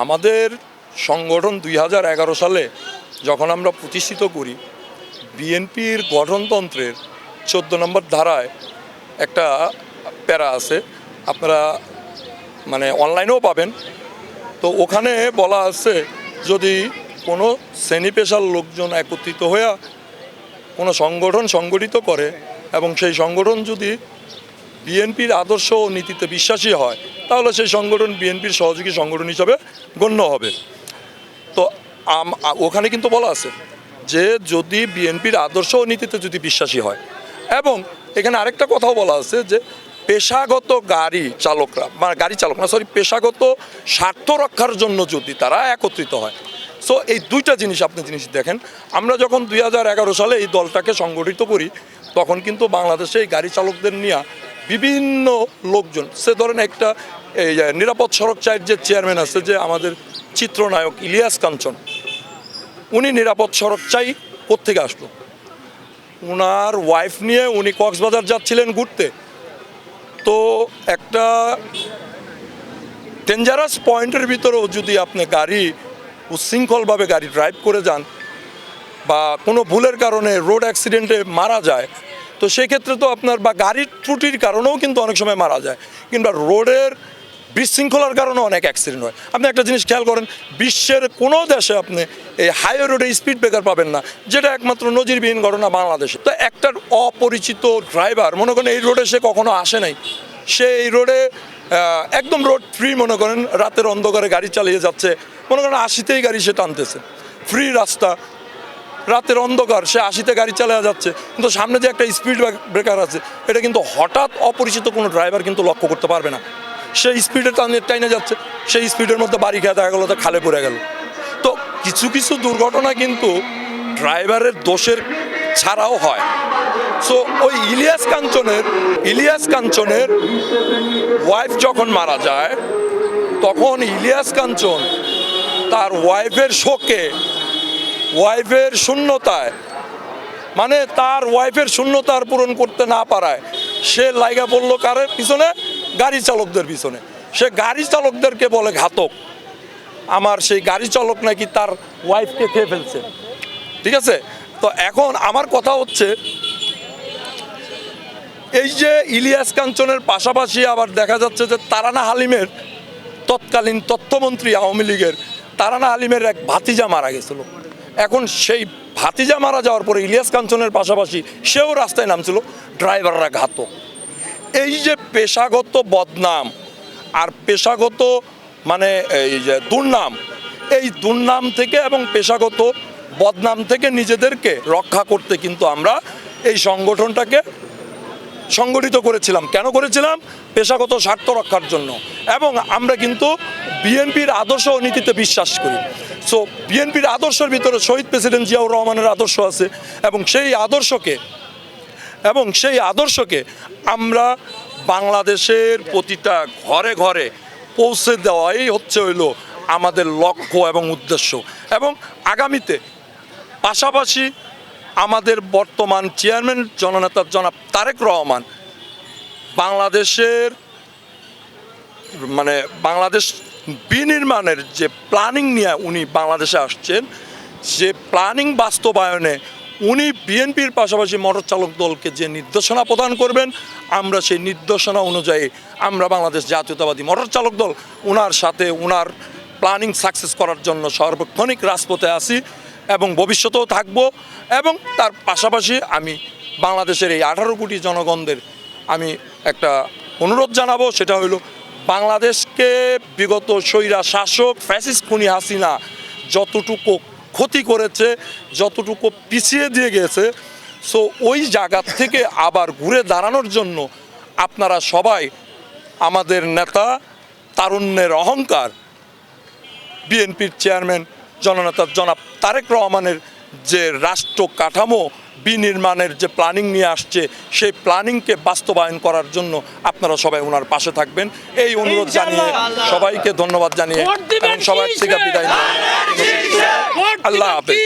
আমাদের সংগঠন 2011 সালে যখন আমরা প্রতিষ্ঠিত করি, বিএনপির গঠনতন্ত্রের 14 নম্বর ধারায় একটা প্যারা আছে, আপনারা অনলাইনেও পাবেন। তো ওখানে বলা আছে, যদি কোনো শ্রেণী পেশার লোকজন একত্রিত হয়ে কোনো সংগঠন সংগঠিত করে এবং সেই সংগঠন যদি বিএনপির আদর্শ ও নীতিতে বিশ্বাসী হয়, তাহলে সেই সংগঠন বিএনপির সহযোগী সংগঠন হিসাবে গণ্য হবে। তো ওখানে কিন্তু বলা আছে যে যদি বিএনপির আদর্শ ও নীতিতে যদি বিশ্বাসী হয়, এবং এখানে আরেকটা কথাও বলা আছে যে পেশাগত পেশাগত স্বার্থ রক্ষার জন্য যদি তারা একত্রিত হয়। সো এই দুইটা জিনিস দেখেন, আমরা যখন 2011 সালে এই দলটাকে সংগঠিত করি, তখন কিন্তু বাংলাদেশে এই গাড়ি চালকদের নিয়ে বিভিন্ন লোকজন, সে ধরেন একটা এই নিরাপদ সড়ক চাইয়ের যে চেয়ারম্যান আছে, যে আমাদের চিত্রনায়ক ইলিয়াস কাঞ্চন, উনি নিরাপদ সড়ক চাই কোত্থেকে আসলো? ওনার ওয়াইফ নিয়ে উনি কক্সবাজার যাচ্ছিলেন ঘুরতে। তো একটা ডেঞ্জারাস পয়েন্টের ভিতরেও যদি আপনি গাড়ি উচ্ছৃঙ্খলভাবে গাড়ি ড্রাইভ করে যান বা কোনো ভুলের কারণে রোড অ্যাক্সিডেন্টে মারা যায়, তো সেক্ষেত্রে তো আপনার বা গাড়ির ত্রুটির কারণেও কিন্তু অনেক সময় মারা যায়, কিংবা রোডের বিশৃঙ্খলার কারণে অনেক অ্যাক্সিডেন্ট হয়। আপনি একটা জিনিস খেয়াল করেন, বিশ্বের কোনো দেশে আপনি এই হাইওয়ে রোডে স্পিড ব্রেকার পাবেন না, যেটা একমাত্র নজিরবিহীন ঘটনা বাংলাদেশে। তো একটা অপরিচিত ড্রাইভার, মনে করেন এই রোডে সে কখনো আসে নাই, সে এই রোডে একদম রোড ফ্রি, মনে করেন রাতের অন্ধকারে গাড়ি চালিয়ে যাচ্ছে, মনে করেন 80তেই গাড়ি সে টানতেছে, ফ্রি রাস্তা, রাতের অন্ধকার, সে 80তে গাড়ি চালিয়ে যাচ্ছে, কিন্তু সামনে যে একটা স্পিড ব্রেকার আছে, এটা কিন্তু হঠাৎ অপরিচিত কোনো ড্রাইভার কিন্তু লক্ষ্য করতে পারবে না। সেই স্পিডে টাইনে যাচ্ছে, সেই স্পিডের মধ্যে বাড়ি খেয়ে দেখা গেলো, তা খালে পড়ে গেল। তো কিছু কিছু দুর্ঘটনা কিন্তু ড্রাইভারের দোষের ছাড়াও হয়। সো ওই ইলিয়াস কাঞ্চনের ওয়াইফ যখন মারা যায়, তখন ইলিয়াস কাঞ্চন তার ওয়াইফের শোকে, ওয়াইফের শূন্যতায়, তার ওয়াইফের শূন্যতার পূরণ করতে না পারায় সে লাইগা পড়লো কারের পিছনে? গাড়ি চালকদের পিছনে। সে গাড়ি চালকদেরকে বলে ঘাতক। আমার সেই গাড়ি চালক নাকি তার ওয়াইফকে খেয়ে ফেলছে। ঠিক আছে? তো এখন আমার কথা হচ্ছে, এই যে ইলিয়াস কাঞ্চনের পাশাপাশি আবার দেখা যাচ্ছে যে তারানা হালিমের, তৎকালীন তথ্যমন্ত্রী আওয়ামী লীগের তারানা হালিমের এক ভাতিজা মারা গেছিল। এখন সেই ভাতিজা মারা যাওয়ার পরে ইলিয়াস কাঞ্চনের পাশাপাশি সেও রাস্তায় নামছিল। ড্রাইভাররা ঘাতক। এই যে পেশাগত বদনাম আর পেশাগত এই যে দুর্নাম, এই দুর্নাম থেকে এবং পেশাগত বদনাম থেকে নিজেদেরকে রক্ষা করতে কিন্তু আমরা এই সংগঠনটাকে সংগঠিত করেছিলাম। কেন করেছিলাম? পেশাগত স্বার্থ রক্ষার জন্য। এবং আমরা কিন্তু বিএনপির আদর্শ ও নীতিতে বিশ্বাস করি। সো বিএনপির আদর্শের ভিতরে শহীদ প্রেসিডেন্ট জিয়াউর রহমানের আদর্শ আছে, এবং সেই আদর্শকে আমরা বাংলাদেশের প্রতিটা ঘরে ঘরে পৌঁছে দেওয়াই হইল আমাদের লক্ষ্য এবং উদ্দেশ্য। এবং আগামীতে পাশাপাশি আমাদের বর্তমান চেয়ারম্যান জননেতা জনাব তারেক রহমান বাংলাদেশ বিনির্মাণের যে প্ল্যানিং নিয়ে উনি বাংলাদেশে আসছেন, যে প্ল্যানিং বাস্তবায়নে উনি বিএনপির পাশাপাশি মোটর চালক দলকে যে নির্দেশনা প্রদান করবেন, আমরা সেই নির্দেশনা অনুযায়ী আমরা বাংলাদেশ জাতীয়তাবাদী মোটর চালক দল ওনার সাথে ওনার প্ল্যানিং সাকসেস করার জন্য সার্বক্ষণিক রাজপথে আছি এবং ভবিষ্যতেও থাকব। এবং তার পাশাপাশি আমি বাংলাদেশের এই 18 কোটি জনগণদের আমি একটা অনুরোধ জানাবো, সেটা হলো বাংলাদেশকে বিগত স্বৈরা শাসক ফ্যাসিস্ট খুনি হাসিনা যতটুকু ক্ষতি করেছে, যতটুকু পিছিয়ে দিয়ে গেছে, সো ওই জায়গা থেকে আবার ঘুরে দাঁড়ানোর জন্য আপনারা সবাই আমাদের নেতা, তারুণ্যের অহংকার, বিএনপির চেয়ারম্যান জননেতা জনাব তারেক রহমানের যে রাষ্ট্র কাঠামো বিনির্মাণের যে প্ল্যানিং নিয়ে আসছে, সেই প্ল্যানিংকে বাস্তবায়ন করার জন্য আপনারা সবাই ওনার পাশে থাকবেন, এই অনুরোধ জানিয়ে সবাইকে ধন্যবাদ জানিয়ে এবং সবাই থেকে বিদায় নিয়ে আল্লাহ হাফেজ।